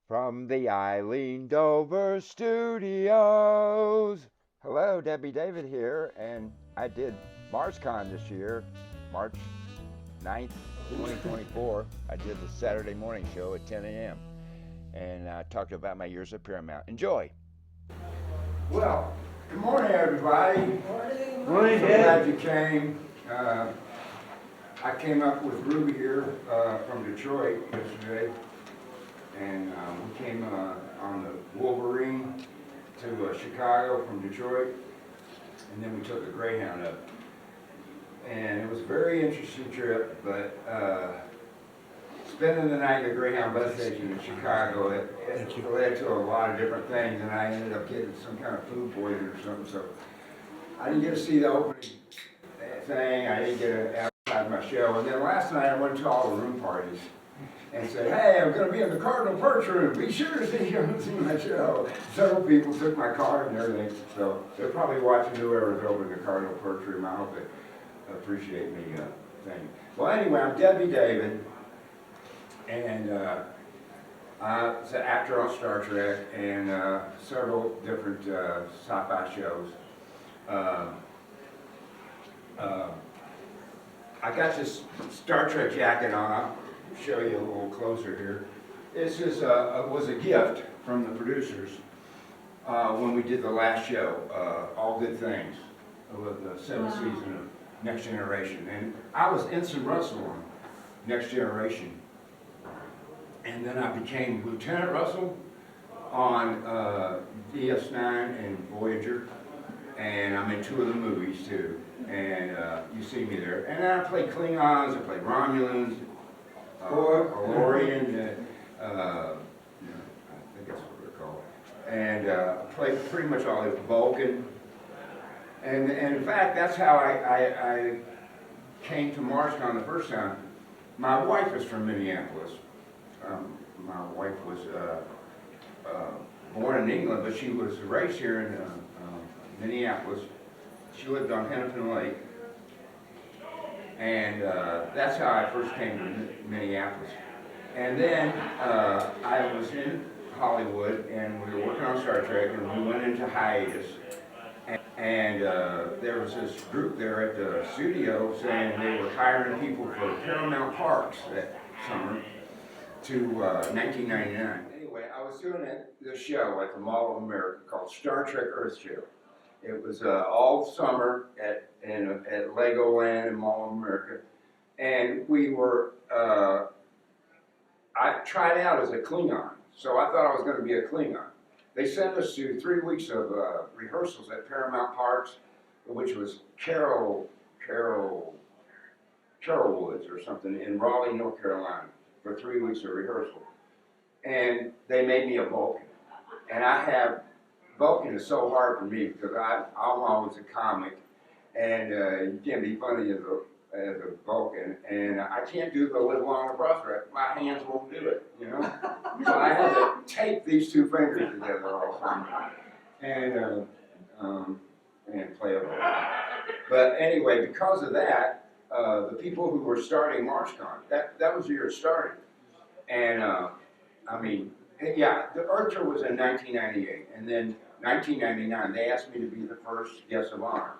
From the Eileen Dover Studios. Hello, Debbie David here, and I did MARSCON this year, March 9th, 2024. I did the Saturday morning show at 10 a.m. and talked about my years at Paramount. Enjoy. Well, good morning, everybody. Morning. Morning, so glad you came. I came up with Ruby here from Detroit yesterday. And we came on the Wolverine to Chicago from Detroit, and then we took a Greyhound up. And it was a very interesting trip, but spending the night at the Greyhound bus station in Chicago, it led to a lot of different things, and I ended up getting some kind of food poisoning or something, so I didn't get to see the opening thing, I didn't get to advertise my show, and then last night I went to all the room parties. And said, hey, I'm going to be in the Cardinal Perch room. Be sure to see my show. Several people took my card and everything, so they're probably watching whoever's over in the Cardinal Perch room. I hope they appreciate me saying. Well, anyway, I'm Debbie David, and I'm an actor on Star Trek and several different sci-fi shows. I got this Star Trek jacket on. Show you a little closer here. This is was a gift from the producers when we did the last show, All Good Things, with the seventh season of Next Generation. And I was Ensign Russell on Next Generation. And then I became Lieutenant Russell on DS9 and Voyager. And I'm in 2 of the movies too. And you see me there. And then I played Klingons, I played Romulans, Orient, I think that's what they're called, and played pretty much all of Vulcan. And in fact, that's how I came to MARSCON the first time. My wife is from Minneapolis. My wife was born in England, but she was raised here in Minneapolis. She lived on Hennepin Lake. And that's how I first came to Minneapolis. And then I was in Hollywood, and we were working on Star Trek, and we went into hiatus. And there was this group there at the studio saying they were hiring people for Paramount Parks that summer to 1999. Anyway, I was doing this show at the Mall of America called Star Trek Earth Show. It was all summer at Legoland and Mall of America, and we were. I tried out as a Klingon, so I thought I was going to be a Klingon. They sent us to 3 weeks of rehearsals at Paramount Parks, which was Carroll Woods or something in Raleigh, North Carolina, for 3 weeks of rehearsal, and they made me a Vulcan, and Vulcan is so hard for me because I'm always a comic, and you can't be funny as a Vulcan, and I can't do the live long and prosper. My hands won't do it, you know. So I had to tape these 2 fingers together all the time, and play it. But anyway, because of that, the people who were starting MARSCON, that was the year it started, and I mean, yeah, the Earth tour was in 1998, and then 1999, they asked me to be the first guest of honor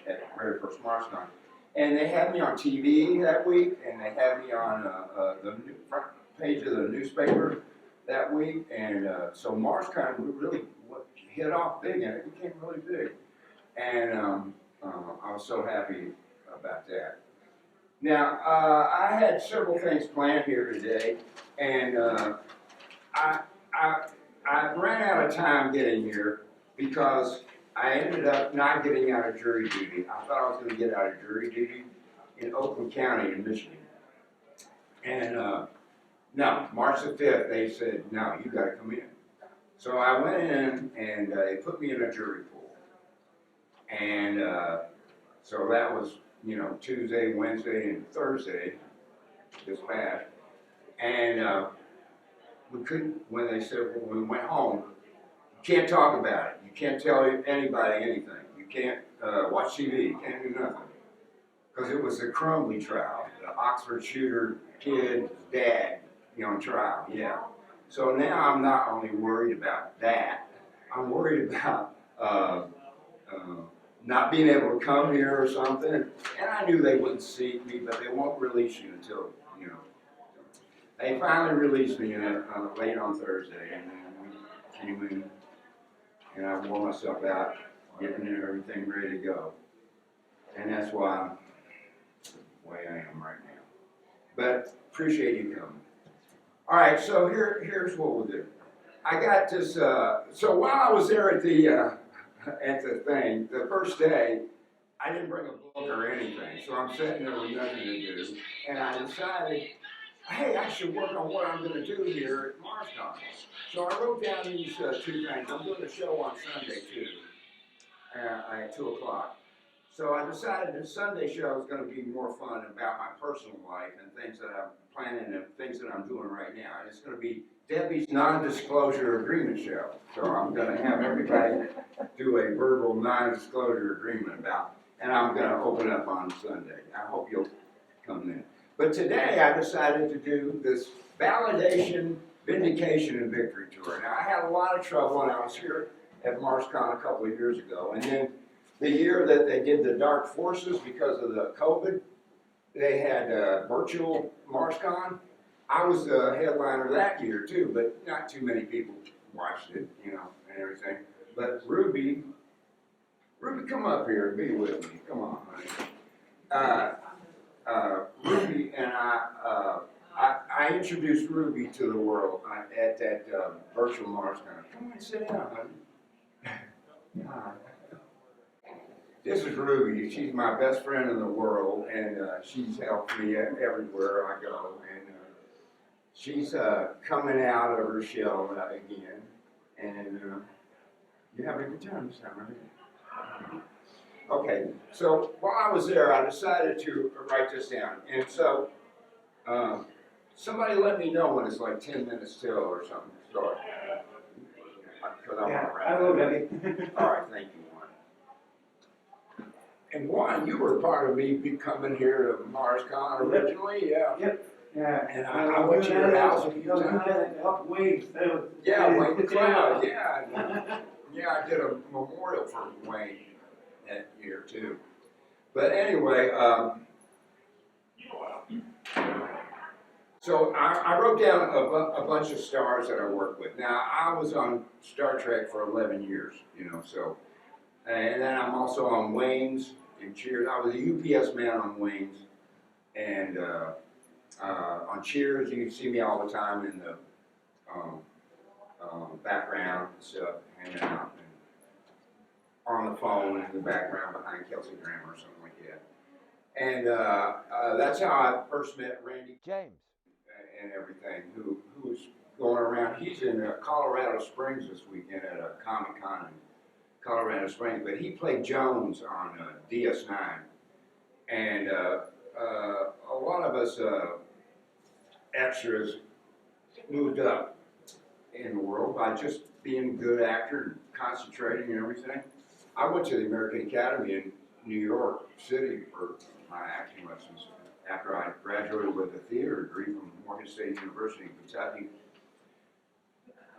at the very first MARSCON. And they had me on TV that week, and they had me on the front page of the newspaper that week. And so MARSCON really hit off big, and it became really big. And I was so happy about that. Now, I had several things planned here today, and I ran out of time getting here because I ended up not getting out of jury duty. I thought I was going to get out of jury duty in Oakland County in Michigan. And no, March the 5th, they said, no, you got to come in. So I went in, and they put me in a jury pool. And so that was, Tuesday, Wednesday, and Thursday, this past. And we couldn't, when they said, when we went home, you can't talk about it. You can't tell anybody anything. You can't watch TV. You can't do nothing. Because it was the Crumley trial, the Oxford shooter kid, dad, on trial, yeah. So now I'm not only worried about that, I'm worried about not being able to come here or something. And I knew they wouldn't see me, but they won't release you until, you know. They finally released me late on Thursday, and then we came in, and I wore myself out, getting everything ready to go. And that's why I'm the way I am right now. But appreciate you coming. All right, so here's what we'll do. I got this. So while I was there at the thing, the first day, I didn't bring a book or anything. So I'm sitting there with nothing to do, and I decided, hey, I should work on what I'm going to do here at MARSCON. So I wrote down these two things. I'm doing a show on Sunday too, at 2 o'clock. So I decided the Sunday show is going to be more fun about my personal life and things that I'm planning and things that I'm doing right now. And it's going to be Debbie's non-disclosure agreement show. So I'm going to have everybody do a verbal non-disclosure agreement about, and I'm going to open up on Sunday. I hope you'll come in. But today I decided to do this validation, vindication, and victory tour. Now I had a lot of trouble when I was here at MARSCON a couple of years ago, and then the year that they did the Dark Forces because of the COVID, they had virtual MARSCON. I was the headliner that year too, but not too many people watched it, you know, and everything. But Ruby, come up here and be with me. Come on, honey. Ruby and I introduced Ruby to the world at that virtual MARSCON. Come on, sit down, honey. This is Ruby. She's my best friend in the world, and she's helped me everywhere I go. And she's coming out of her shell again, and you're having a good time this time, right? Okay, so while I was there, I decided to write this down. And so somebody let me know when it's like 10 minutes till or something to start. Because I want to wrap I will, it Debbie. up. All right, thank you, Juan. And Juan, you were part of me coming here to MARSCON originally, yeah. Yep. Yeah. And I went to your house a few times. Up Wayne. Yeah, Wayne McLeod, yeah. Yeah, I did a memorial for Wayne that year too. But anyway, so I wrote down a bunch of stars that I worked with. Now, I was on Star Trek for 11 years, you know, so. And then I'm also on Wayne's and Cheers. I was a UPS man on Wayne's. And on Cheers, you can see me all the time in the background and stuff, hanging out. And on the phone in the background behind Kelsey Grammer or something like that. And that's how I first met Randy James and everything, who was going around. He's in Colorado Springs this weekend at a Comic-Con in Colorado Springs, but he played Jones on DS9. And a lot of us extras moved up in the world by just being a good actor and concentrating and everything. I went to the American Academy in New York City for my acting lessons after I graduated with a theater degree from Morgan State University in Kentucky.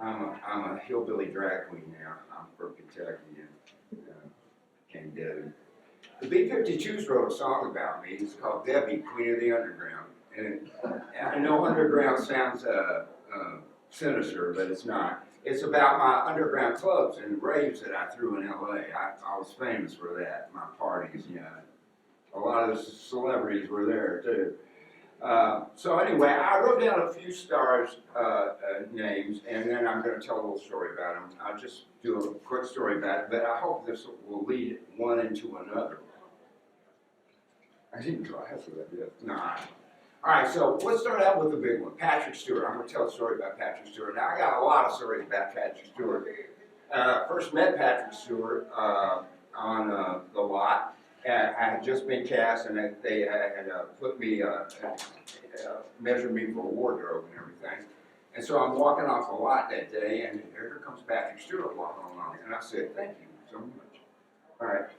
I'm a hillbilly drag queen now. I'm from Kentucky and came Debbie. The B-52s wrote a song about me. It's called Debbie, Queen of the Underground. And I know underground sounds sinister, but it's not. It's about my underground clubs and raves that I threw in LA. I was famous for that, my parties, yeah. A lot of the celebrities were there too. So anyway, I wrote down a few stars' names, and then I'm going to tell a little story about them. I'll just do a quick story about it, but I hope this will lead one into another. I didn't class with that yet. Nah. All right, so let's start out with the big one, Patrick Stewart. I'm going to tell a story about Patrick Stewart. Now, I got a lot of stories about Patrick Stewart. First met Patrick Stewart on the lot. I had just been cast, and they had put me, measured me for a wardrobe and everything. And so I'm walking off the lot that day, and here comes Patrick Stewart walking along. And I said, thank you so much. All right.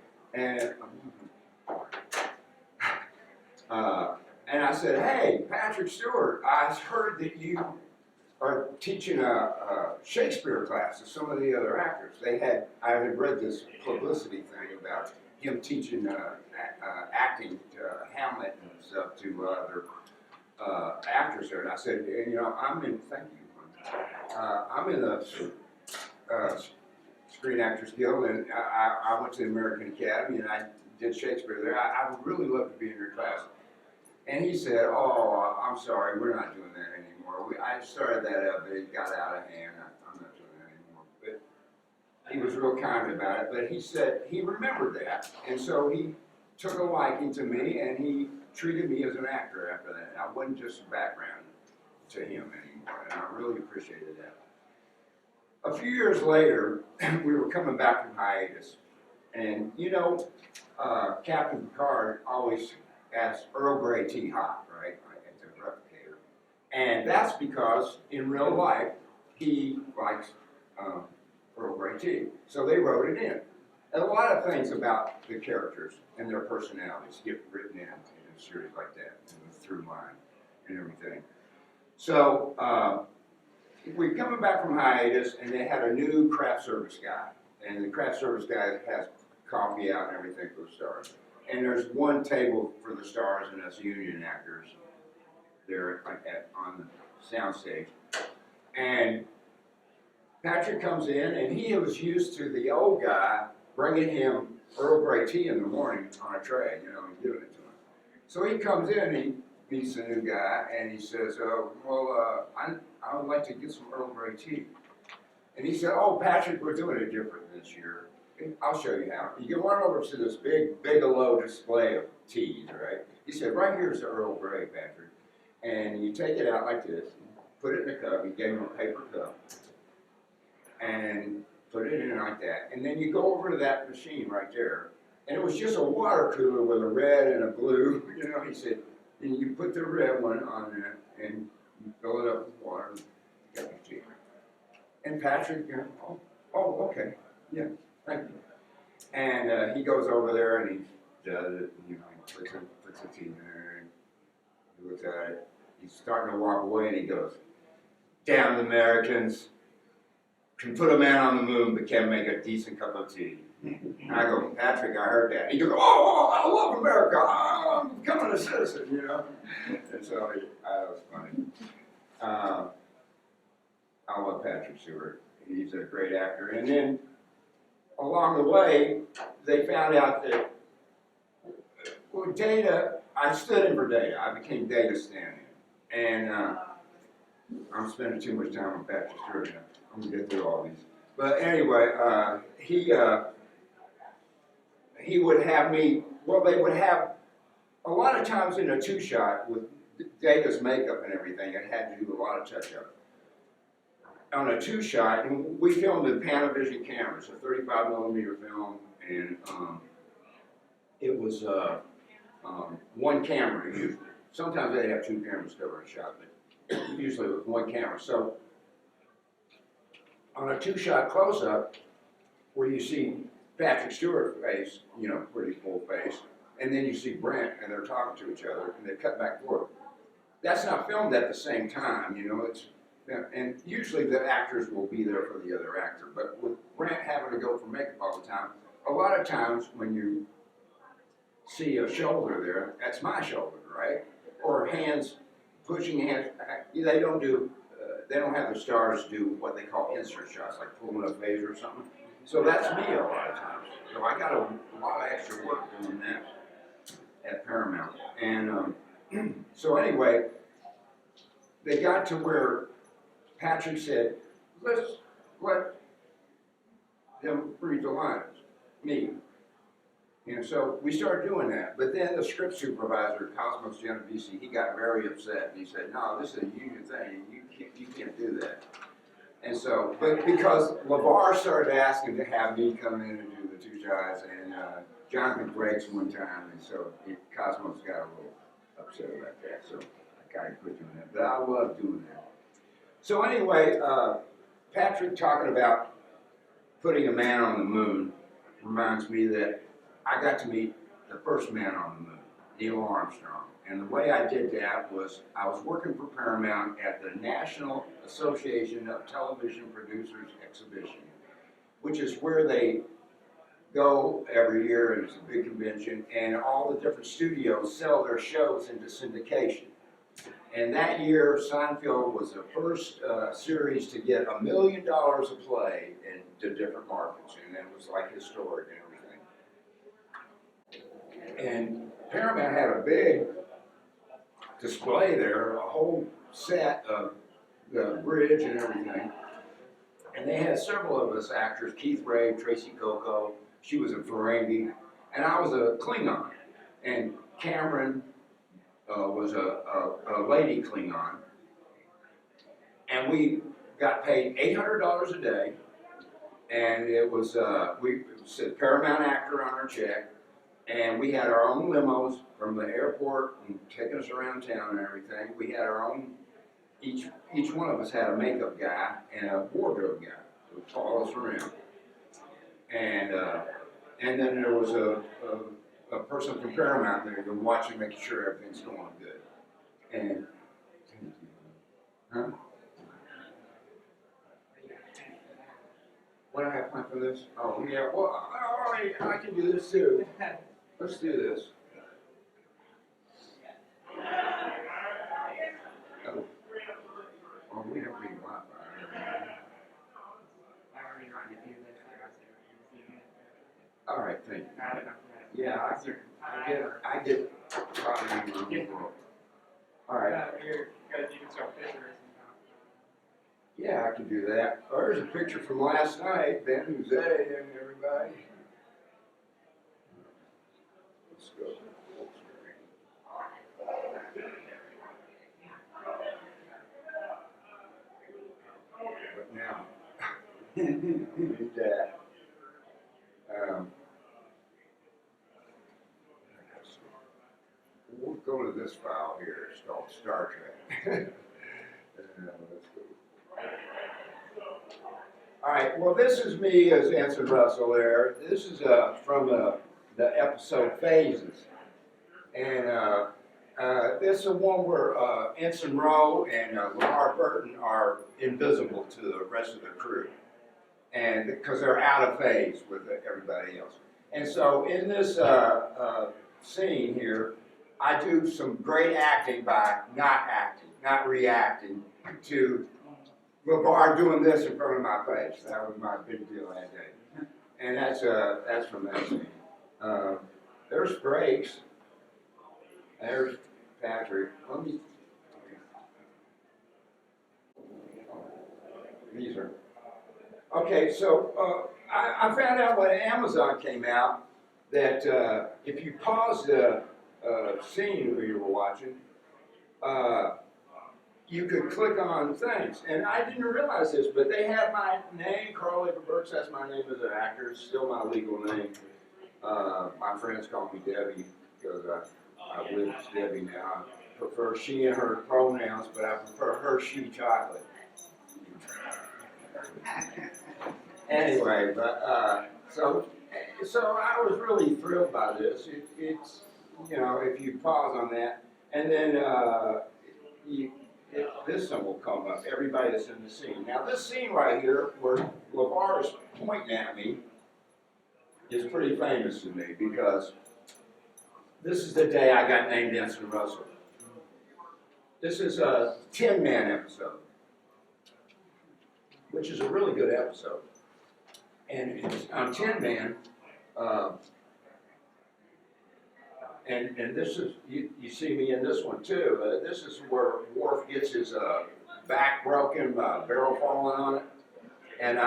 And I said, hey, Patrick Stewart, I heard that you are teaching a Shakespeare class to some of the other actors. I had read this publicity thing about him teaching acting to Hamlet and stuff to other actors there. And I said, thank you. I'm in the Screen Actors Guild, and I went to the American Academy, and I did Shakespeare there. I would really love to be in your class. And he said, oh, I'm sorry, we're not doing that anymore. I started that up, but it got out of hand. I'm not doing that anymore. But he was real kind about it. But he said he remembered that. And so he took a liking to me, and he treated me as an actor after that. I wasn't just a background to him anymore, and I really appreciated that. A few years later, we were coming back from hiatus. And you know, Captain Picard always asks Earl Grey tea hot, right? At the replicator. And that's because in real life, he likes Earl Grey tea. So they wrote it in. And a lot of things about the characters and their personalities get written in a series like that, through line and everything. So we're coming back from hiatus, and they had a new craft service guy. And the craft service guy has coffee out and everything for the stars. And there's one table for the stars and us union actors there on the sound stage. And Patrick comes in, and he was used to the old guy bringing him Earl Grey tea in the morning on a tray, you know, and giving it to him. So he comes in, and he meets the new guy, and he says, I would like to get some Earl Grey tea. And he said, oh, Patrick, we're doing it different this year. I'll show you how. You can run over to this big Bigelow display of teas, right? He said, right here's the Earl Grey, Patrick. And you take it out like this, put it in a cup. He gave him a paper cup. And put it in like that. And then you go over to that machine right there. And it was just a water cooler with a red and a blue. You know, he said, and you put the red one on there, and you fill it up with water, and you got your tea. And Patrick, you know, oh, okay, yeah. Thank you. And he goes over there and he does it, and, you know, he puts the tea in there, and he looks at it. He's starting to walk away, and he goes, damn the Americans, can put a man on the moon but can't make a decent cup of tea. And I go, Patrick, I heard that. And he goes, oh, I love America, I'm becoming a citizen, you know. And so that was funny. I love Patrick Stewart. He's a great actor. And then along the way, they found out that, well, Data, I stood in for Data. I became Data stand-in. And I'm spending too much time on Patrick Stewart now. I'm going to get through all these. But anyway, he would have me, well, they would have, a lot of times in a two-shot with Data's makeup and everything, it had to do a lot of touch-up. On a two-shot, and we filmed in Panavision cameras, a 35mm film, and it was one camera usually. Sometimes they have two cameras covering a shot, but usually with one camera. So on a two-shot close-up, where you see Patrick Stewart's face, you know, pretty full face, and then you see Brent, and they're talking to each other, and they cut back and forth. That's not filmed at the same time, you know. And usually the actors will be there for the other actor, but with Brent having to go for makeup all the time, a lot of times when you see a shoulder there, that's my shoulder, right? Or hands, pushing hands, they don't have the stars do what they call insert shots, like pulling a phaser or something. So that's me a lot of times. So I got a lot of extra work doing that at Paramount. And so anyway, they got to where Patrick said, let's let him read the lines, me. And so we started doing that. But then the script supervisor, Cosmos Genovese, he got very upset. And he said, no, this is a union thing. You can't do that. And so, but because LeVar started asking to have me come in and do the two shots, and Jonathan breaks one time, and so Cosmos got a little upset about that. So I kind of quit doing that. But I love doing that. So anyway, Patrick talking about putting a man on the moon reminds me that I got to meet the first man on the moon, Neil Armstrong. And the way I did that was I was working for Paramount at the National Association of Television Producers Exhibition, which is where they go every year, and it's a big convention, and all the different studios sell their shows into syndication. And that year, Seinfeld was the first series to get $1 million a play into different markets, and it was like historic and everything. And Paramount had a big display there, a whole set of the bridge and everything. And they had several of us actors, Keith Ray, Tracy Coco, she was a Ferengi, and I was a Klingon. And Cameron was a lady Klingon. And we got paid $800 a day, and it said Paramount actor on our check, and we had our own limos from the airport and taking us around town and everything. We had our own, each one of us had a makeup guy and a wardrobe guy who would follow us around. And then there was a person from Paramount there who watching, making sure everything's going good. And, huh? What do I have planned for this? Oh, yeah, well, I can do this too. Let's do this. Oh, we have big Wi-Fi. All right, thank you. Yeah, I get probably in the world. All right. Yeah, I can do that. Oh, there's a picture from last night. Ben Jose and everybody. Let's go. But now, that. We'll go to this file here. It's called Star Trek. Let's go. All right. Well, this is me as Ensign Russell there. This is from the episode Phases, and this is one where Ensign Rowe and Lamar Burton are invisible to the rest of the crew, and because they're out of phase with everybody else. And so in this scene here, I do some great acting by not reacting to LeVar doing this in front of my face. That was my big deal that day. And that's from that scene. There's Frakes. There's Patrick. These are. Okay, so I found out when Amazon came out that if you pause the scene where you were watching, you could click on things. And I didn't realize this, but they have my name, Carl Ava Burks, that's my name as an actor. It's still my legal name. My friends call me Debbie because I live as Debbie now. I prefer she and her pronouns, but I prefer her, she, chocolate. Anyway, but so I was really thrilled by this. It's, you know, if you pause on that, and then this one will come up, everybody that's in the scene. Now this scene right here, where LeVar is pointing at me, is pretty famous to me because this is the day I got named Ensign Russell. This is a 10-man episode, which is a really good episode. And it's on 10-man, and this is, you see me in this one too. This is where Worf gets his back broken, barrel falling on it. And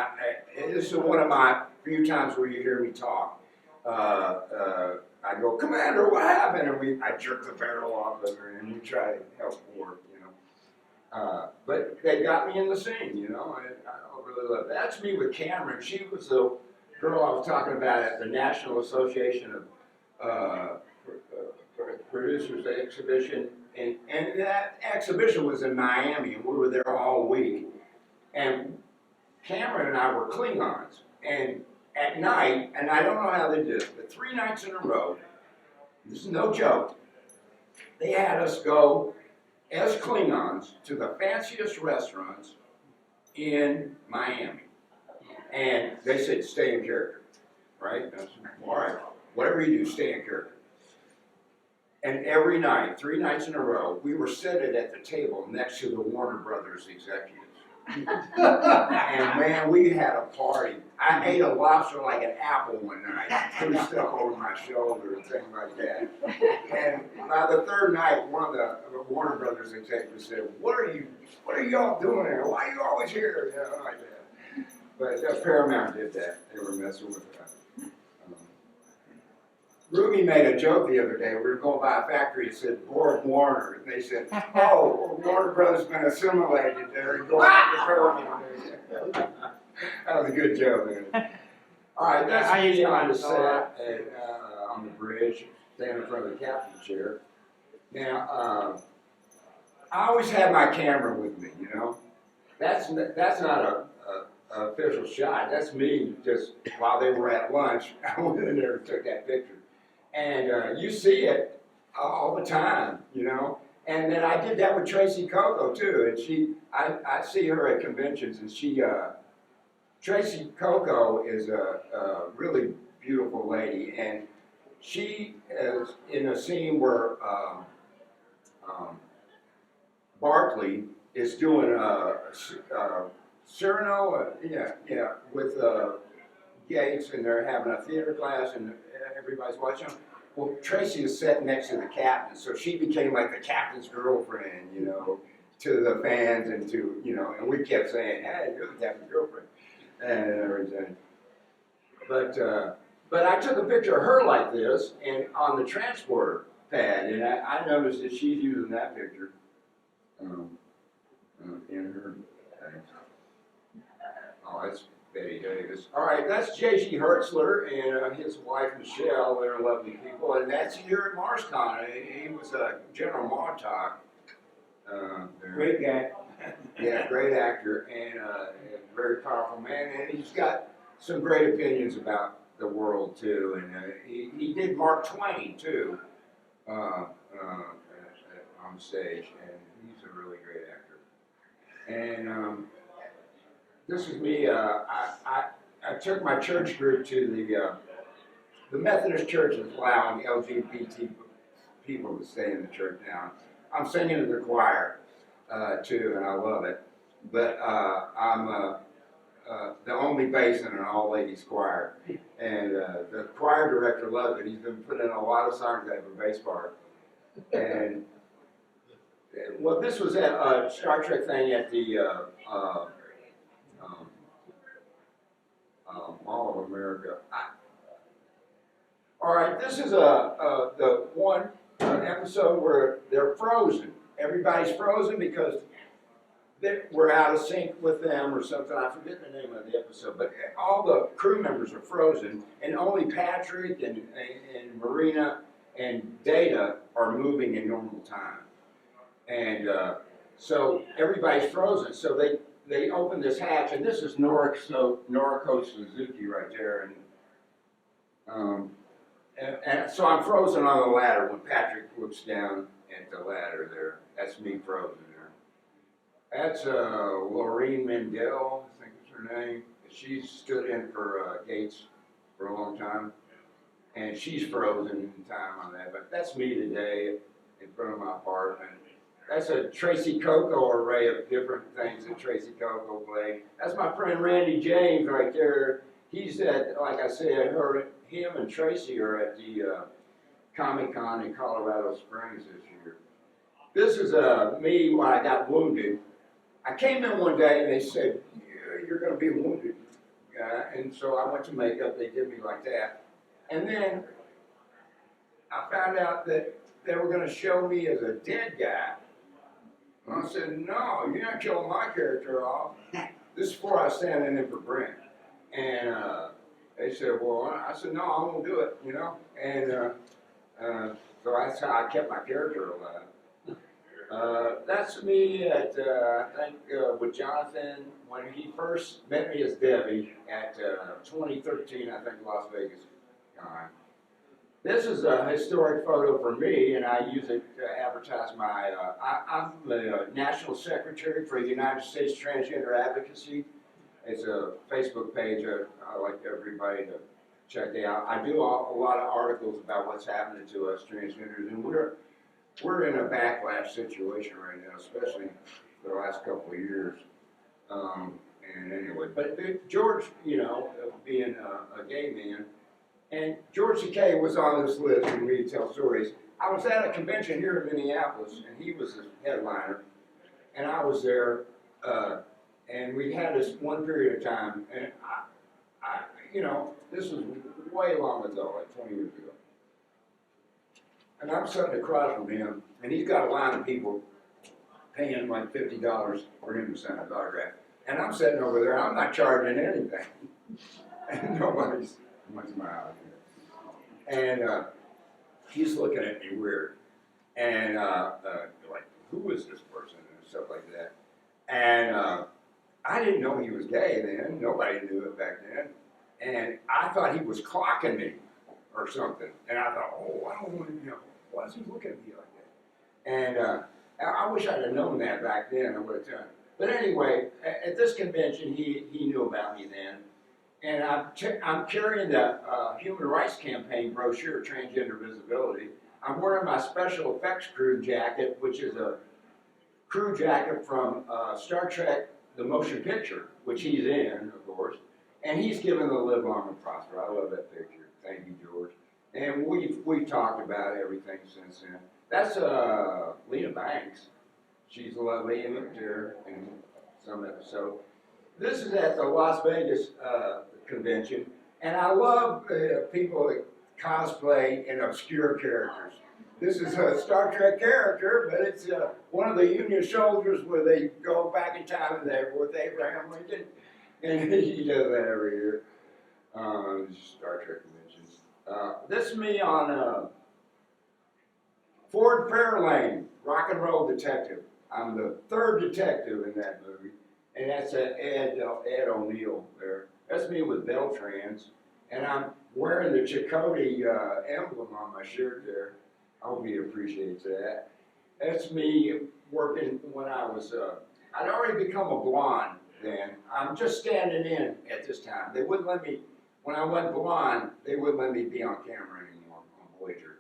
this is one of my few times where you hear me talk. I go, Commander, what happened? And I jerk the barrel off of her, and we try to help Worf, you know. But they got me in the scene, you know. I really love it. That's me with Cameron. She was the girl I was talking about at the National Association of Producers Exhibition. And that exhibition was in Miami, and we were there all week. And Cameron and I were Klingons. And at night, and I don't know how they did it, but 3 nights in a row, this is no joke, they had us go as Klingons to the fanciest restaurants in Miami. And they said, stay in character, right? I said, all right, whatever you do, stay in character. And every night, 3 nights in a row, we were seated at the table next to the Warner Brothers executives. And man, we had a party. I ate a lobster like an apple one night, threw stuff over my shoulder and things like that. And by the 3rd night, one of the Warner Brothers executives said, what are y'all doing here? Why are you always here? You know, like that. But Paramount did that. They were messing with that. Ruby made a joke the other day. We were going by a factory that said Borg Warner, and they said, "Oh, Warner Brothers been assimilated. They're going after Paramount." That was a good joke, man. All right, that's me on the set and on the bridge, standing in front of the captain's chair. Now, I always have my camera with me. You know, that's not a official shot. That's me just while they were at lunch. I went in there and took that picture. And you see it all the time, you know. And then I did that with Tracy Coco too. And I see her at conventions, and Tracy Coco is a really beautiful lady, and she is in a scene where Barkley is doing Cyrano, with Gates, and they're having a theater class, and everybody's watching them. Well, Tracy is sitting next to the captain, so she became like the captain's girlfriend, you know, to the fans and to, you know, and we kept saying, hey, you're the captain's girlfriend, and everything. But I took a picture of her like this, and on the transporter pad, and I noticed that she's using that picture in her thing. Oh, that's Betty Davis. All right, that's J.G. Hertzler and his wife Michelle. They're lovely people, and that's here at MARSCON. He was a General Montauk. Great guy. Yeah, great actor and a very powerful man, and he's got some great opinions about the world too. And he did Mark Twain too on stage, and he's a really great actor. And this is me. I took my church group to the Methodist Church is allowing LGBT people to stay in the church now. I'm singing in the choir too, and I love it. But I'm the only bass in an all-ladies choir, and the choir director loves it. He's been putting in a lot of songs that have a bass part. And well, this was at a Star Trek thing at the Mall of America. All right, this is the one episode where they're frozen. Everybody's frozen because we're out of sync with them or something. I forget the name of the episode, but all the crew members are frozen, and only Patrick and Marina and Data are moving in normal time. And so everybody's frozen. So they open this hatch, and this is Noriko Suzuki right there, and so I'm frozen on the ladder when Patrick looks down at the ladder there. That's me frozen there. That's Laureen Mendel, I think is her name. She stood in for Gates for a long time, and she's frozen in time on that. But that's me today in front of my apartment. That's a Tracy Coco array of different things that Tracy Coco played. That's my friend Randy James right there. He's at, like I said, him and Tracy are at the Comic-Con in Colorado Springs this year. This is me when I got wounded. I came in one day and they said, you're going to be wounded. And so I went to makeup. They did me like that. And then I found out that they were going to show me as a dead guy. And I said, no, you're not killing my character off. This is before I was standing in for Brent. And they said, well, I said, no, I won't do it, you know. And so that's how I kept my character alive. That's me at, I think, with Jonathan, when he first met me as Debbie at 2013, I think, Las Vegas time. This is a historic photo for me, and I use it to advertise my, I'm the National Secretary for the United States Transgender Advocacy. It's a Facebook page I like everybody to check it out. I do a lot of articles about what's happening to us transgenders, and we're in a backlash situation right now, especially the last couple of years. And anyway, but George, you know, being a gay man, and George Takei was on this list when we tell stories. I was at a convention here in Minneapolis, and he was the headliner, and I was there, and we had this one period of time, and I you know, this was way long ago, like 20 years ago. And I'm sitting across from him, and he's got a line of people paying like $50 for him to sign his autograph. And I'm sitting over there, I'm not charging anything. And nobody's smiling. And he's looking at me weird. And like, who is this person? And stuff like that. And I didn't know he was gay then. Nobody knew it back then. And I thought he was clocking me or something. And I thought, oh, I don't want to, you know, why is he looking at me like that? And I wish I'd have known that back then. I would have done it. But anyway, at this convention, he knew about me then. And I'm carrying the Human Rights Campaign brochure, Transgender Visibility. I'm wearing my special effects crew jacket, which is a crew jacket from Star Trek, the motion picture, which he's in, of course. And he's given the Live Long and Prosper. I love that picture. Thank you, George. And we've talked about everything since then. That's Lena Banks. She's a lovely image there in some episode. This is at the Las Vegas convention, and I love people that cosplay in obscure characters. This is a Star Trek character, but it's one of the Union soldiers where they go back in time and they're with Abraham Lincoln, and he does that every year. Star Trek conventions. This is me on Ford Fairlane, Rock and Roll Detective. I'm the third detective in that movie, and that's Ed O'Neill there. That's me with Beltrans, and I'm wearing the Chakotay emblem on my shirt there. I hope he appreciates that. That's me working when I was, I'd already become a blonde then. I'm just standing in at this time. They wouldn't let me, when I went blonde, they wouldn't let me be on camera anymore on Voyager.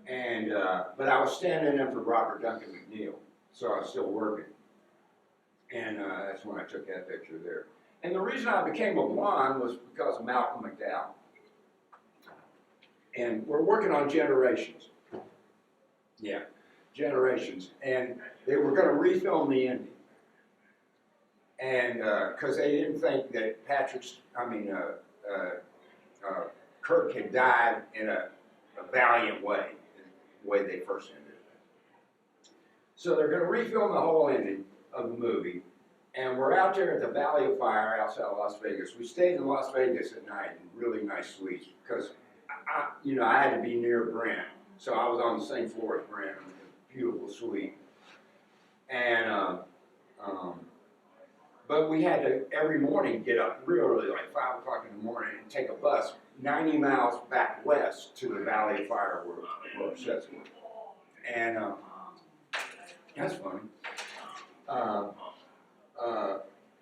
And, but I was standing in for Robert Duncan McNeil. So I was still working. And that's when I took that picture there. And the reason I became a blonde was because of Malcolm McDowell. And we're working on Generations. Yeah, Generations. And they were going to refilm the ending. And because they didn't think that Kirk had died in a valiant way, the way they first ended. So they're going to refilm the whole ending of the movie, and we're out there at the Valley of Fire outside of Las Vegas. We stayed in Las Vegas at night in really nice suites because, I had to be near Brent, so I was on the same floor as Brent, a beautiful suite. And but we had to every morning get up real early, like 5 o'clock in the morning, and take a bus 90 miles back west to the Valley of Fire where our sets were. And that's funny.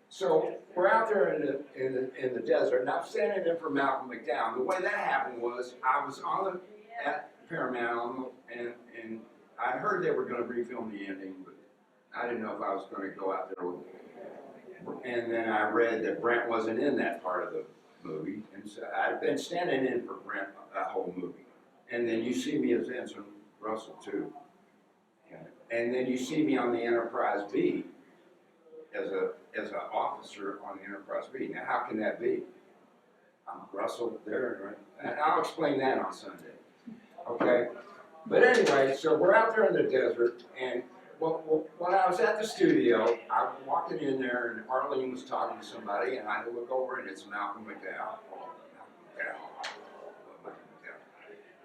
So we're out there in the desert, and I'm standing in for Malcolm McDowell. The way that happened was I was at Paramount, and I heard they were going to refilm the ending, but I didn't know if I was going to go out there with them. And then I read that Brent wasn't in that part of the movie, and so I've been standing in for Brent that whole movie. And then you see me as Ensign Russell too. And then you see me on the Enterprise B as an officer on the Enterprise B. Now, how can that be? I'm Russell there, right? And I'll explain that on Sunday. Okay? But anyway, so we're out there in the desert, and when I was at the studio, I was walking in there, and Arlene was talking to somebody, and I look over, and it's Malcolm McDowell.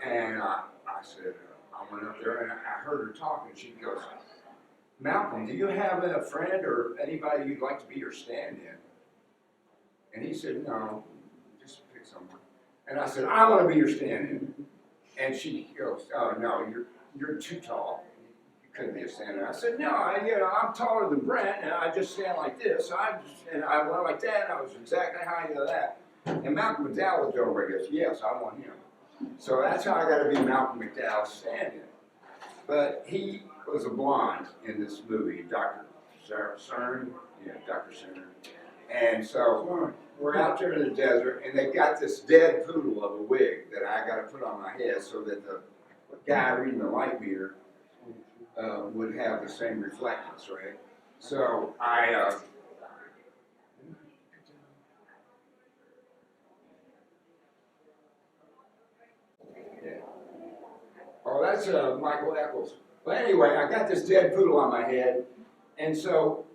And I said, I went up there and I heard her talking. She goes, Malcolm, do you have a friend or anybody you'd like to be your stand-in? And he said, no, just pick someone. And I said, I want to be your stand-in. And she goes, "Oh no, you're too tall. You couldn't be a stand-up." I said, "No, I'm taller than Brent, and I just stand like this. And I went like that, and I was exactly how you know that." And Malcolm McDowell looked over and goes, "Yes, I want him." So that's how I got to be Malcolm McDowell's stand-in. But he was a blonde in this movie, Dr. Cern. Yeah, Dr. Cern. And so we're out there in the desert, and they got this dead poodle of a wig that I got to put on my head so that the guy reading the light meter would have the same reflectance, right? So yeah. Oh, that's Michael Eccles. But anyway, I got this dead poodle on my head, and so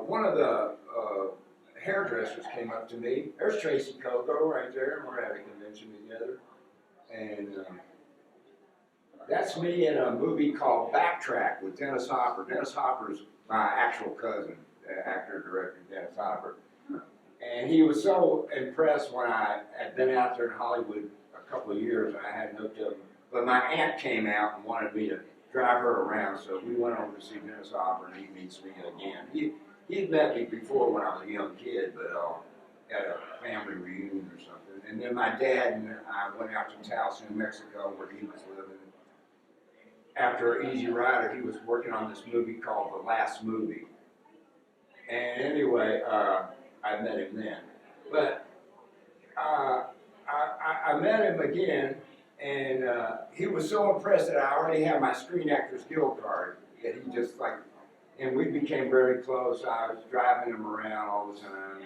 one of the hairdressers came up to me. There's Tracy Coco right there. We're at a convention together. And that's me in a movie called Backtrack with Dennis Hopper. Dennis Hopper's my actual cousin, actor, director Dennis Hopper. And he was so impressed when I had been out there in Hollywood a couple of years. I hadn't hooked up. But my aunt came out and wanted me to drive her around, so we went over to see Dennis Hopper, and he meets me again. He'd met me before when I was a young kid, but at a family reunion or something. And then my dad and I went out to Taos, New Mexico, where he was living. After Easy Rider, he was working on this movie called The Last Movie. And anyway, I met him then. But I met him again, and he was so impressed that I already had my Screen Actors Guild card. That he just and we became very close. I was driving him around all the time.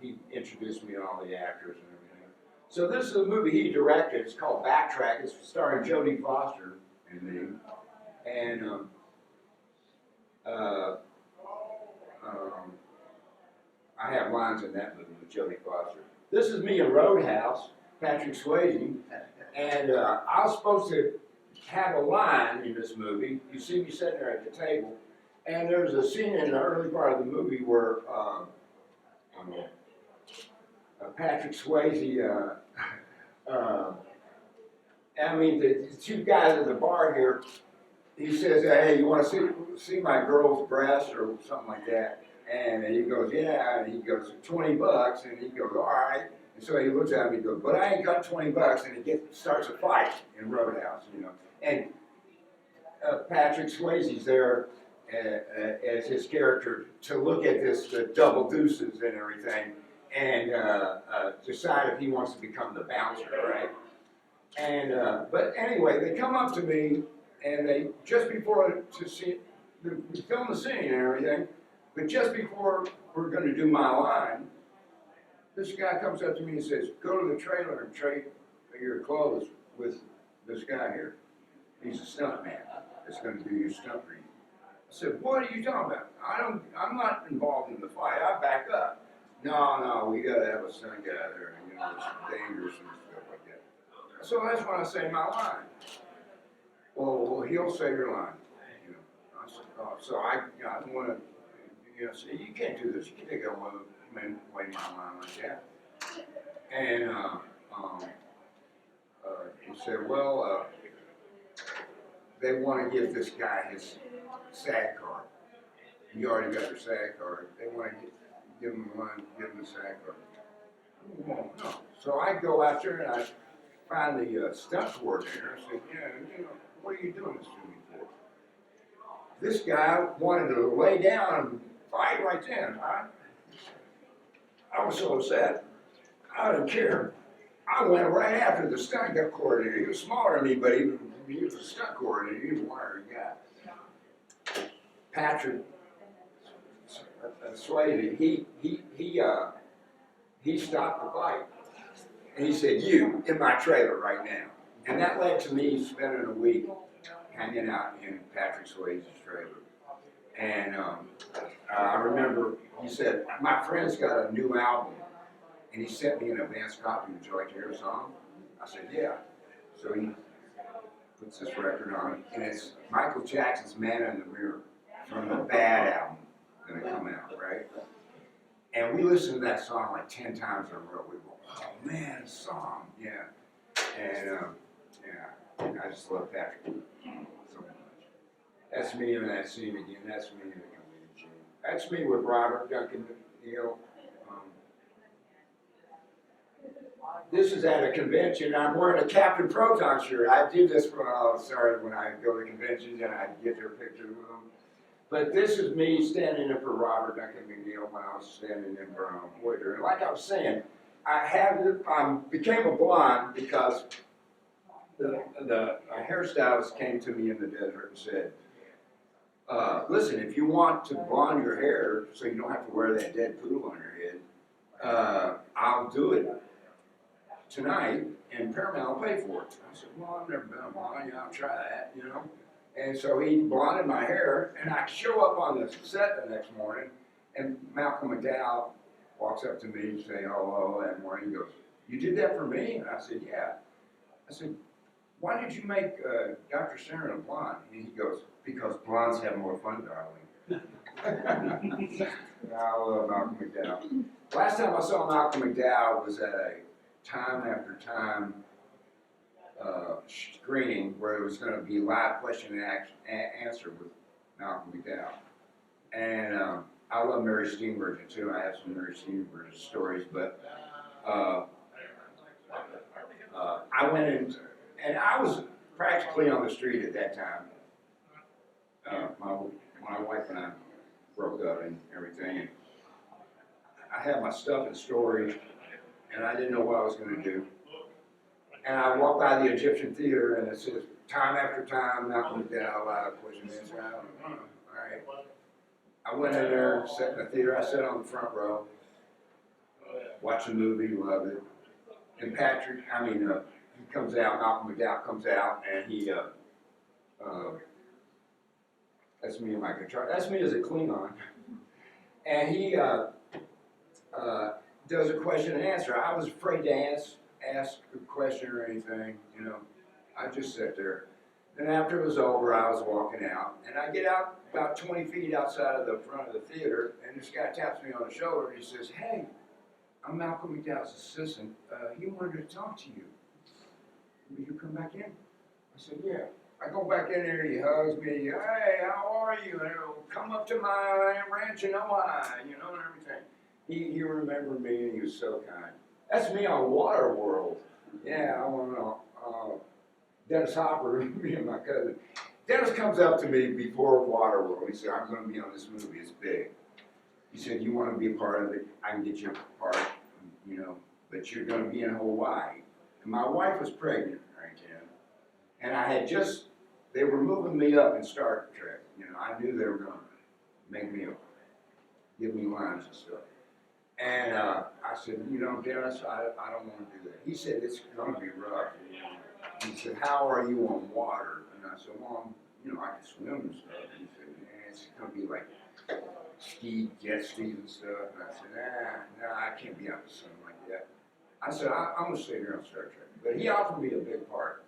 He introduced me to all the actors and everything. So this is a movie he directed. It's called Backtrack. It's starring Jodie Foster and me. And I have lines in that movie with Jodie Foster. This is me in Roadhouse, Patrick Swayze, and I was supposed to have a line in this movie. You see me sitting there at the table, and there's a scene in the early part of the movie where Patrick Swayze, the two guys at the bar here, he says, "Hey, you want to see my girl's breast," or something like that. And he goes, "Yeah," and he goes, $20, and he goes, "All right." And so he looks at me and goes, "But I ain't got $20, and he starts a fight in Roadhouse, And Patrick Swayze's there as his character to look at the double deuces and everything, and decide if he wants to become the bouncer, right? And but anyway, they come up to me, and they just before we film the scene and everything, but just before we're going to do my line, this guy comes up to me and says, "Go to the trailer and trade your clothes with this guy here. He's a stunt man. It's going to do your stunt for you." I said, "What are you talking about? I'm not involved in the fight. I back up." No, we got to have a stunt guy there. It's dangerous and stuff like that. So that's when I say my line. Well, he'll say your line. I said, "Oh, so I don't want to, say, you can't do this. You can't go wait my line like that." And he said, "Well, they want to give this guy his SAG card. You already got your SAG card. They want to give him the line, give him the SAG card." Well, no. So I go out there and I find the stunt coordinator. I said, "What are you doing this to me for?" This guy wanted to lay down and fight right then. I was so upset. I didn't care. I went right after the stunt coordinator. He was smaller than me, but he was a stunt coordinator. He was a wiry guy. Patrick Swayze, he stopped the fight. And he said, "You, in my trailer right now." And that led to me spending a week hanging out in Patrick Swayze's trailer. And I remember he said, "My friend's got a new album, and he sent me an advance copy. Would you like to hear a song?" I said, "Yeah." So he puts this record on, and it's Michael Jackson's "Man in the Mirror" from the Bad album going to come out, right? And we listened to that song like 10 times in a row. We go, "Oh man, song, yeah." And Yeah, I just love Patrick so much. That's me in that scene again. That's me in the convention. That's me with Robert Duncan, this is at a convention. I'm wearing a Captain Proton shirt. I do this when I go to conventions and I get their pictures with them. But this is me standing in for Robert Duncan McNeil when I was standing in for Boyer. And like I was saying, I became a blonde because the hairstylist came to me in the desert and said, listen, if you want to blonde your hair so you don't have to wear that dead poodle on your head, I'll do it tonight, and Paramount will pay for it. I said, well, I've never been a blonde, I'll try that, And so he blonded my hair, and I show up on the set the next morning, and Malcolm McDowell walks up to me and say, hello, that morning. He goes, you did that for me? And I said, yeah. I said, why did you make Dr. Center a blonde? And he goes, because blondes have more fun, darling. I love Malcolm McDowell. Last time I saw Malcolm McDowell was at a time after time screening where it was going to be live question and answer with Malcolm McDowell. And I love Mary Steenburgen too. I have some Mary Steenburgen stories, but I went in, and I was practically on the street at that time. My wife and I broke up and everything. And I had my stuff in storage, and I didn't know what I was going to do. And I walked by the Egyptian Theater, and it says, time after time, Malcolm McDowell, live question and answer. I don't know. All right. I went in there, sat in the theater. I sat on the front row, watched the movie, loved it. And he comes out, Malcolm McDowell comes out, and he, that's me in my guitar. That's me as a Klingon. And he does a question and answer. I was afraid to ask a question or anything, I just sat there. And after it was over, I was walking out, and I get out about 20 feet outside of the front of the theater, and this guy taps me on the shoulder, and he says, hey, I'm Malcolm McDowell's assistant. He wanted to talk to you. Will you come back in? I said, yeah. I go back in there, he hugs me, hey, how are you? And come up to my ranch in Ojai, and everything. He remembered me, and he was so kind. That's me on Waterworld. Yeah, I want to Dennis Hopper, me and my cousin. Dennis comes up to me before Waterworld. He said, I'm going to be on this movie. It's big. He said, you want to be a part of it? I can get you a part, but you're going to be in Hawaii. And my wife was pregnant right then. And they were moving me up in Star Trek. I knew they were going to make me give me lines and stuff. And I said, Dennis, I don't want to do that. He said, it's going to be rough. He said, how are you on water? And I said, well, I can swim and stuff. And he said, it's going to be like jet skis and stuff. And I said, no, I can't be out in the sun like that. I said, I'm going to stay here on Star Trek. But he offered me a big part.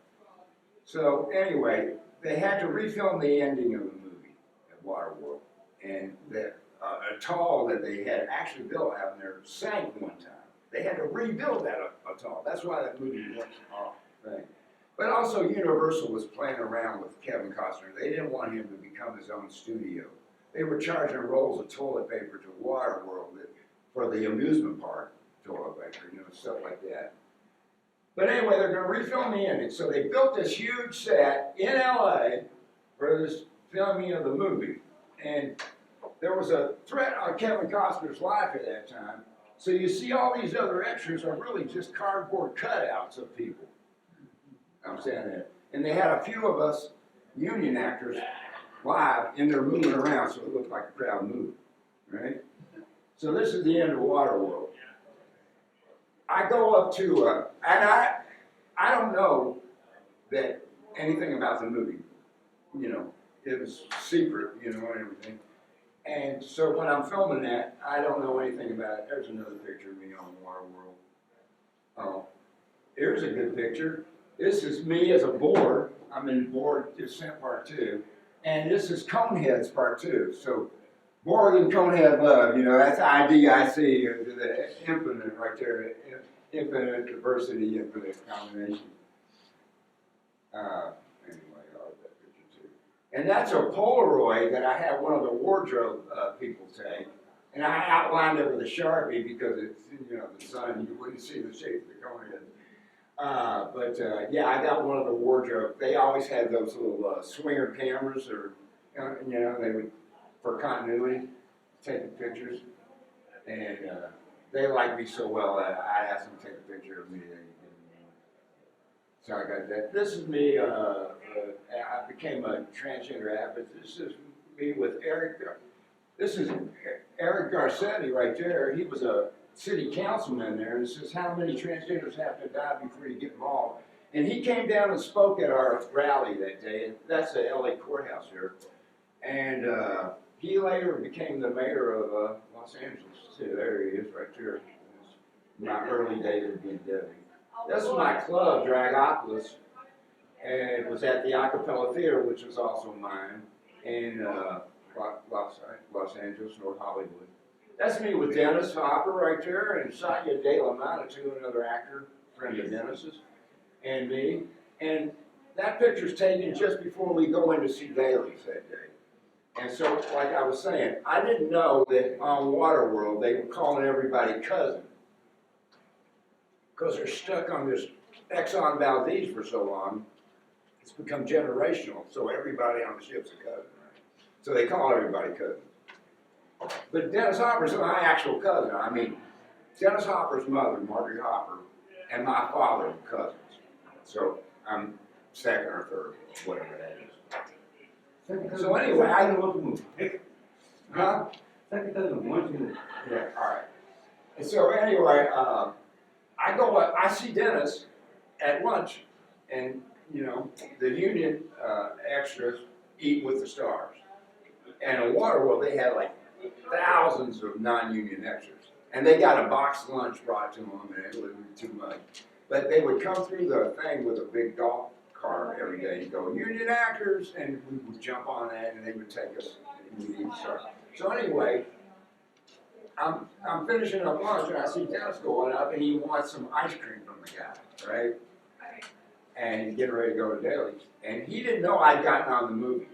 So anyway, they had to refilm the ending of the movie at Waterworld. And the atoll that they had actually built out there sank one time. They had to rebuild that atoll. That's why that movie went off thing. But also Universal was playing around with Kevin Costner. They didn't want him to become his own studio. They were charging rolls of toilet paper to Waterworld for the amusement park toilet paper, stuff like that. But anyway, they're going to refilm the ending. So they built this huge set in LA for this filming of the movie. And there was a threat on Kevin Costner's life at that time. So you see all these other extras are really just cardboard cutouts of people. I'm saying that. And they had a few of us union actors live in there moving around so it looked like a crowd moved, right? So this is the end of Waterworld. I go up to, and I don't know that anything about the movie, it was secret, and everything. And so when I'm filming that, I don't know anything about it. There's another picture of me on Waterworld. Oh, here's a good picture. This is me as a board. I'm in board descent part 2. And this is Coneheads part 2. So Borg and Conehead love, that's IDIC, the infinite right there. Infinite diversity, infinite combination. Anyway, I like that picture too. And that's a Polaroid that I had one of the wardrobe people take. And I outlined it with a Sharpie because it's, the sun, you wouldn't see the shape of the coin. Yeah, I got one of the wardrobe. They always had those little swinger cameras, or they would, for continuity, take the pictures. And they liked me so well that I asked them to take a picture of me. So I got that. This is me. I became a transgender advocate. This is me with Eric. This is Eric Garcetti right there. He was a city councilman there, and it says how many transgenders have to die before you get involved. And he came down and spoke at our rally that day, and that's the LA courthouse here. And he later became the mayor of Los Angeles. See, there he is right there. My early days of being Debbie. This is my club, Dragopolis, and it was at the Acapella Theater, which was also mine, in Los Angeles, North Hollywood. That's me with Dennis Hopper right there, and Satya De La Manitou, another actor, friend of Dennis's, and me. And that picture's taken just before we go in to see Dailies that day. And so, like I was saying, I didn't know that on Waterworld they were calling everybody cousin, because they're stuck on this Exxon Valdez for so long. It's become generational, so everybody on the ship's a cousin, right? So they call everybody cousin. But Dennis Hopper's my actual cousin. I mean, Dennis Hopper's mother, Margaret Hopper, and my father were cousins. So I'm second or third, whatever that is. So anyway, I know what to move. Huh? Second cousin, one minute. Yeah, all right. And so anyway, I see Dennis at lunch, and the union extras eat with the stars. And in Waterworld, they had like thousands of non-union extras. And they got a boxed lunch brought to them, and it wasn't too much. But they would come through the thing with a big golf cart every day and go, union actors, and we would jump on that, and they would take us, and we'd eat stars. So anyway, I'm finishing up lunch, and I see Dennis going up, and he wants some ice cream from the guy, right? And he's getting ready to go to Dailies. And he didn't know I'd gotten on the movie.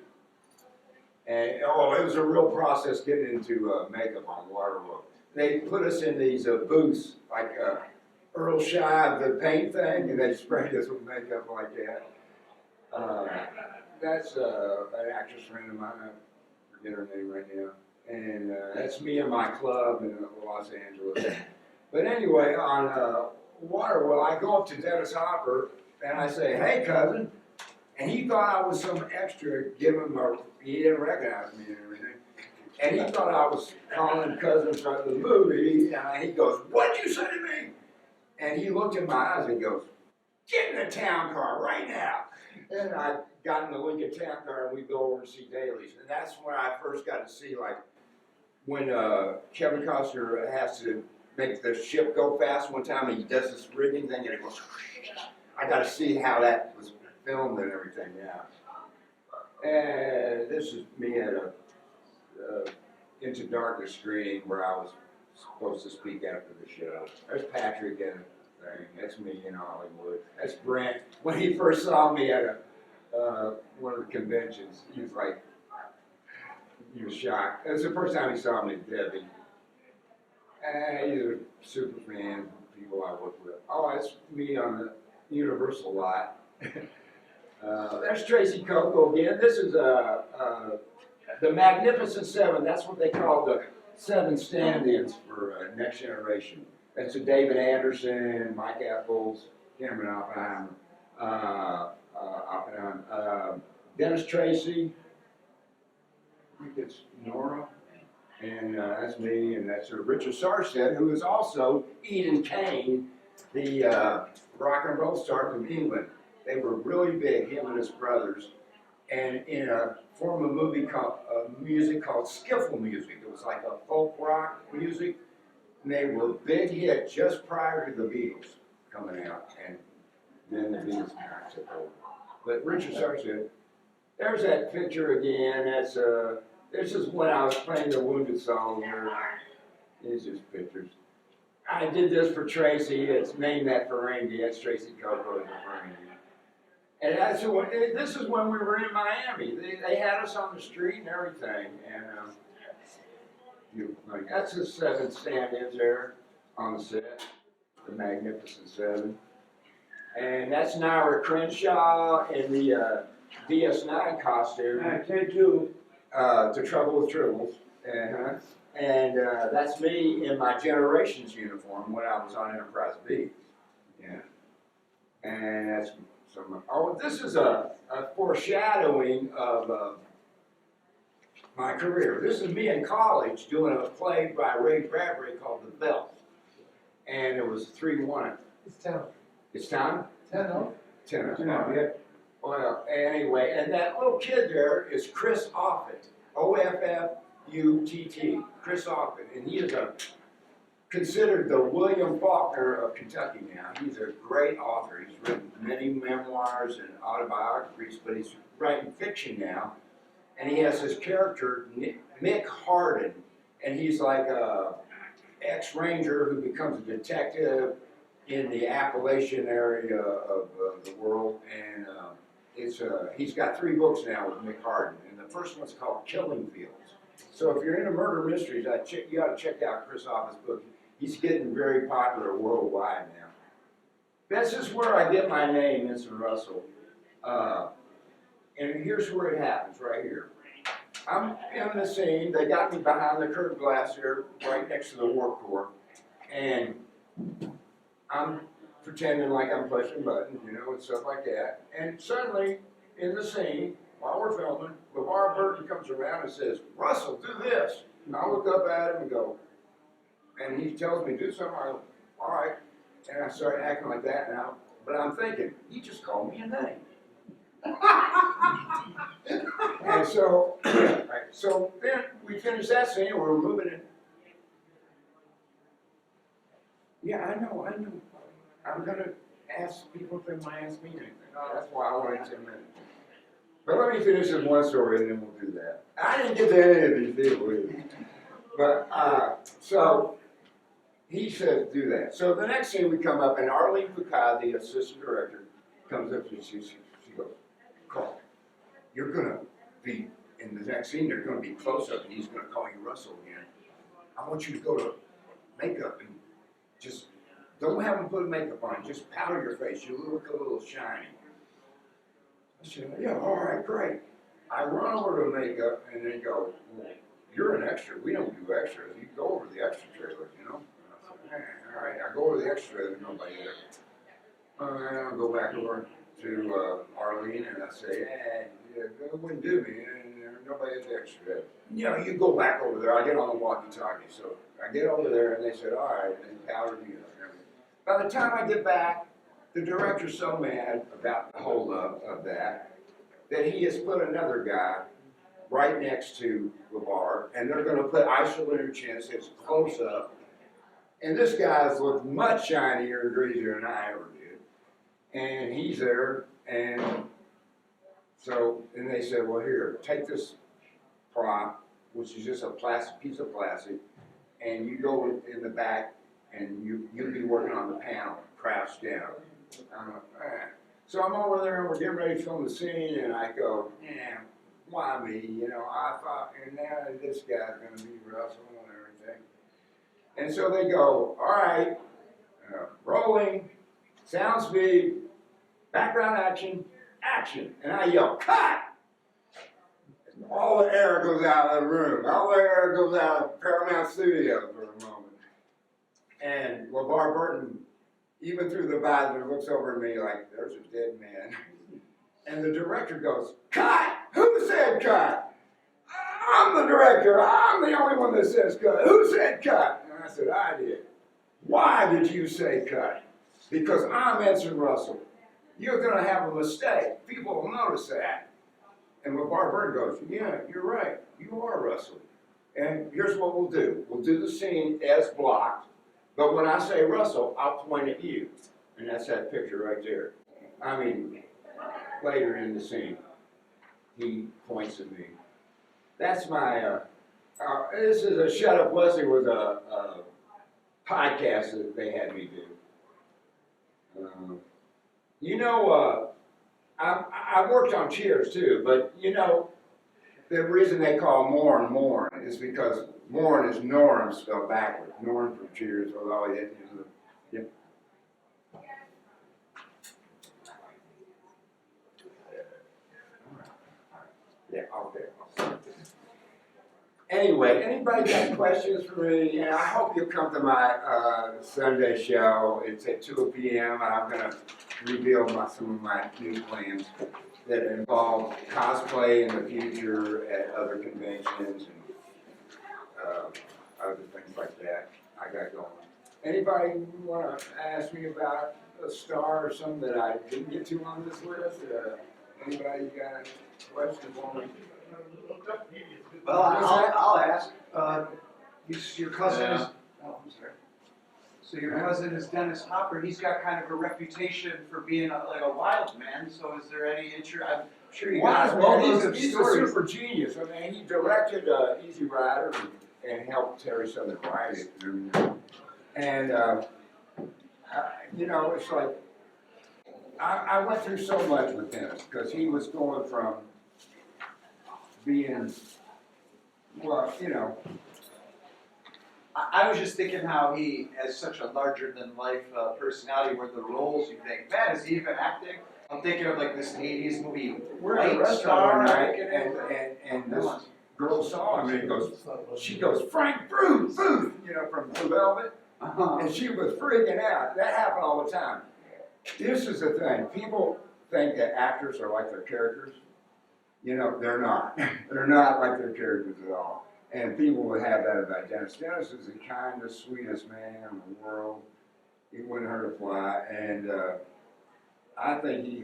And, it was a real process getting into makeup on Waterworld. They put us in these booths, like Earl Scheib, the paint thing, and they sprayed us with makeup like that. That's an actress friend of mine, I forget her name right now. And that's me and my club in Los Angeles. But anyway, on Waterworld, I go up to Dennis Hopper, and I say, hey, cousin. And he thought I was some extra, he didn't recognize me and everything. And he thought I was calling cousin from the movie, and he goes, what'd you say to me? And he looked in my eyes and goes, get in the town car right now. And I got in the Lincoln town car, and we go over and see Dailies. And that's when I first got to see, like, when Kevin Costner has to make the ship go fast one time, and he does this rigging thing, and it goes, I got to see how that was filmed and everything, yeah. And this is me at a Into Darkness screening where I was supposed to speak after the show. There's Patrick and a thing. That's me in Hollywood. That's Brent. When he first saw me at one of the conventions, he was shocked. It was the first time he saw me, Debbie. And he's a super fan, people I work with. Oh, that's me on the Universal lot. There's Tracy Coco again. This is the Magnificent Seven. That's what they call the 7 stand-ins for Next Generation. That's David Anderson, Mike Apples, Cameron Oppenheimer, Dennis Tracy. I think it's Nora. And that's me, and that's Richard Sarstedt, who is also Eden Kane, the rock and roll star from England. They were really big, him and his brothers, and in a form of music called skiffle music. It was like a folk rock music, and they were big hit just prior to the Beatles coming out, and then the Beatles kind of took over. But Richard Sarstedt, there's that picture again. That's this is when I was playing the Wounded Soldier. These are just pictures. I did this for Tracy. It's named that Ferengi. That's Tracy Coco as a Ferengi. And this is when we were in Miami. They had us on the street and everything. And like that's the 7 stand-ins there on the set, the Magnificent 7. And that's Naira Crenshaw in the DS9 costume. Take two. To Trouble with Tribbles. And that's me in my Generations uniform when I was on Enterprise B. Yeah. And that's some. Oh, this is a foreshadowing of my career. This is me in college doing a play by Ray Bradbury called The Belt. And it was 3-1. It's 10. It's time? 10, no? 10. Yeah. Well, anyway, and that little kid there is Chris Offutt, Offutt, Chris Offutt, and he is considered the William Faulkner of Kentucky now. He's a great author. He's written many memoirs and autobiographies, but he's writing fiction now. And he has his character, Mick Hardin, and he's like a ex-ranger who becomes a detective in the Appalachian area of the world. And he's got 3 books now with Mick Hardin, and the first one's called Killing Fields. So if you're into murder mysteries, you ought to check out Chris Offutt's book. He's getting very popular worldwide now. This is where I get my name, Ensign Russell. And here's where it happens, right here. I'm in the scene. They got me behind the curved glass here, right next to the warp core. And I'm pretending like I'm pushing buttons, and stuff like that. And suddenly, in the scene, while we're filming, LeVar Burton comes around and says, "Russell, do this." And I look up at him and go, and he tells me, do something. I go, all right. And I start acting like that now. But I'm thinking, he just called me a name. And so, so then we finish that scene, we're moving in. Yeah, I know. I'm going to ask people if they want to ask me anything. That's why I wanted 10 minutes. But let me finish this one story and then we'll do that. I didn't get to any of these people either. But, so, he says, do that. So the next scene we come up, and Arlene Foucault, the assistant director, comes up and she goes, "Carl, you're going to be, in the next scene, they're going to be close-up, and he's going to call you Russell again. I want you to go to makeup and just, don't have him put makeup on, just powder your face. You look a little shiny." I said, "Yeah, all right, great." I run over to makeup, and they go, "Well, you're an extra. We don't do extras. You go over to the extra trailer, And I said, all right. I go over to the extra trailer, nobody there. All right, I'll go back over to Arlene, and I say, it wouldn't do me, and nobody at the extra trailer. You go back over there. I get on the walkie-talkie. So I get over there, and they said, all right, and they powdered me up and everything. By the time I get back, the director's so mad about the holdup of that he has put another guy right next to LeVar, and they're going to put isolated chins, it's close up. And this guy's looked much shinier and greasier than I ever did. And he's there, and so, and they said, well, here, take this prop, which is just a piece of plastic, and you go in the back, and you'll be working on the panel, crouched down. I'm like, So I'm over there, and we're getting ready to film the scene, and I go, why me? I thought, and now this guy's going to be Russell and everything. And so they go, all right, rolling, sound speed, background action, action. And I yell, cut! All the air goes out of the room. All the air goes out of Paramount Studios for a moment. And LeVar Burton, even through the visor, looks over at me like, there's a dead man. And the director goes, cut! Who said cut? I'm the director. I'm the only one that says cut. Who said cut? And I said, I did. Why did you say cut? Because I'm Ensign Russell. You're going to have a mistake. People will notice that. And LeVar Burton goes, yeah, you're right. You are Russell. And here's what we'll do. We'll do the scene as blocked. But when I say Russell, I'll point at you. And that's that picture right there. I mean, later in the scene, he points at me. That's my, this is a Shut Up Wesley was a podcast that they had me do. I worked on Cheers too, but you know, the reason they call Morn is because Morn is Norm spelled backwards. Norm from Cheers, although it is a, yeah. Yeah, okay. Anyway, anybody got questions for me? And I hope you'll come to my Sunday show. It's at 2 p.m. and I'm going to reveal some of my new plans that involve cosplay in the future at other conventions and other things like that I got going. Anybody want to ask me about a star or something that I didn't get to on this list? Anybody got a question for me? Well, I'll ask. Your cousin is. Oh, I'm sorry. So your cousin is Dennis Hopper. He's got kind of a reputation for being like a wild man. So is there any interest? I'm sure you got all those He's a stories. super genius. I mean, he directed Easy Rider and helped Terry Southern write it. And you know, it's like I went through so much with Dennis because he was going from being, well, you know. I was just thinking how he has such a larger than life personality where the roles you think, man, is he even acting? I'm thinking of like this 80s movie, We're at a White restaurant Star, one night, and this girl saw him, and she goes, Frank Booth, you know, from Blue Velvet, and she was freaking out. That happened all the time. This is the thing, people think that actors are like their characters. You know, they're not. They're not like their characters at all. And people would have that about Dennis. Dennis is the kindest, sweetest man in the world. He wouldn't hurt a fly. And I think he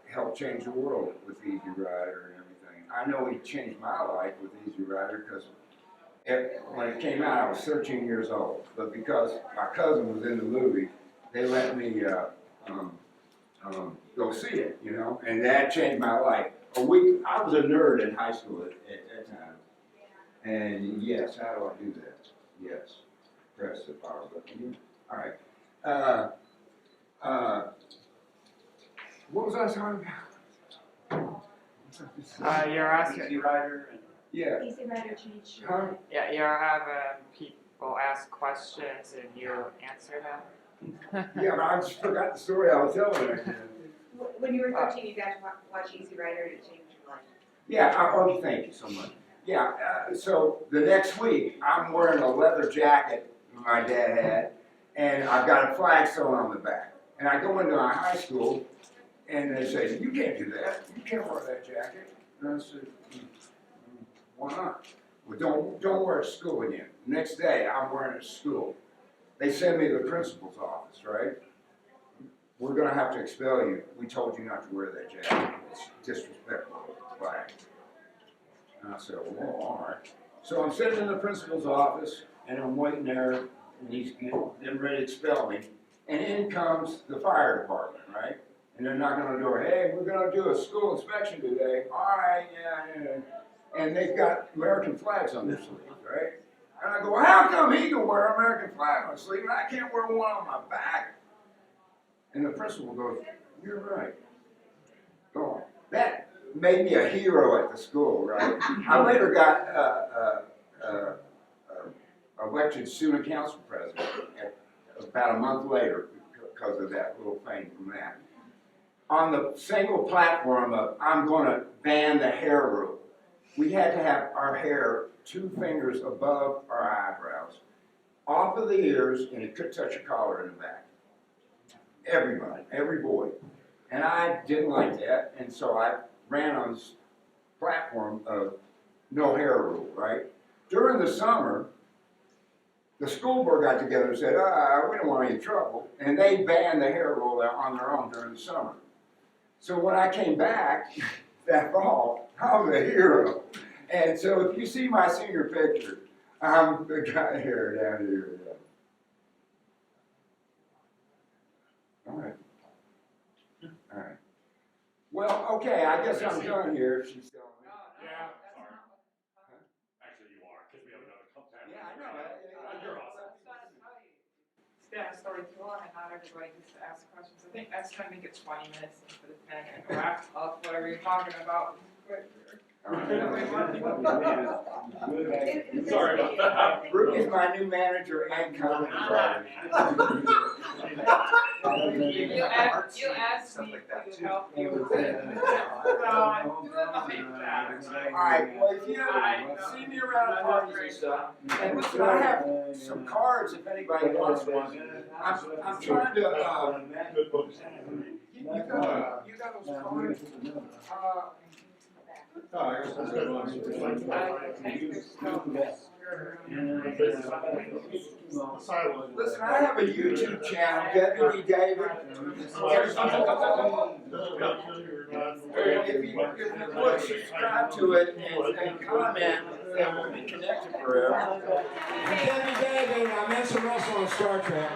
helped change the world with Easy Rider and everything. I know he changed my life with Easy Rider because when it came out, I was 13 years old. But because my cousin was in the movie, they let me go see it, you know. And that changed my life. I was a nerd in high school at that time. And yes, how do I do that? Yes, press the power button. All right. What was I talking about? You're asking. Easy Rider. And Yeah. Easy Rider changed your Huh? life. Yeah, you're having people ask questions and you answer them. Yeah, but I just forgot the story I was telling you. When you were 13, you got to watch Easy Rider and it changed your life. Yeah, oh, thank you so much. Yeah, so the next week, I'm wearing a leather jacket my dad had, and I've got a flag sewn on the back. And I go into my high school, and they say, you can't do that. You can't wear that jacket. And I said, why not? Well, don't wear it to school again. Next day, I'm wearing it to school. They send me to the principal's office, right? We're gonna have to expel you. We told you not to wear that jacket. It's disrespectful to the flag. And I said, well, all right. So I'm sitting in the principal's office, and I'm waiting there, and he's getting ready to expel me. And in comes the fire department, right? And they're knocking on the door, hey, we're gonna do a school inspection today. All right, yeah. And they've got American flags on their sleeves, right? And I go, well, how come he can wear an American flag on his sleeve, and I can't wear one on my back? And the principal goes, you're right. Go on. That made me a hero at the school, right? I later got elected student council president about a month later because of that little thing from that. On the single platform of I'm going to ban the hair rule, we had to have our hair 2 fingers above our eyebrows, off of the ears, and it couldn't touch your collar in the back. Everybody, every boy. And I didn't like that, and so I ran on this platform of no hair rule, right? During the summer, the school board got together and said, we don't want any trouble, and they banned the hair rule on their own during the summer. So when I came back that fall, I was a hero. And so if you see my senior picture, I'm the guy here, down here. All right. All right. Well, okay, I guess I'm done here. She's telling me. Yeah, sorry. Actually, you are, because we have another couple. Yeah, I know. You're awesome. spin a story too long and not everybody gets to ask questions. I think next time make it 20 minutes instead of 10 and wrap up whatever you're talking about. Sorry about that. Brooke is my new manager and comedy writer. You asked Stuff me like that to too. help you. So I'm doing my best. Alright, well, if you see me around at parties and stuff, and listen, I have some cards if anybody wants one. I'm trying to, you got those cards? Listen, I have a YouTube channel, Deputy David. If you would subscribe to it and comment, then we'll be connected forever. Deputy David, I'm Ensign Russell on Star Trek.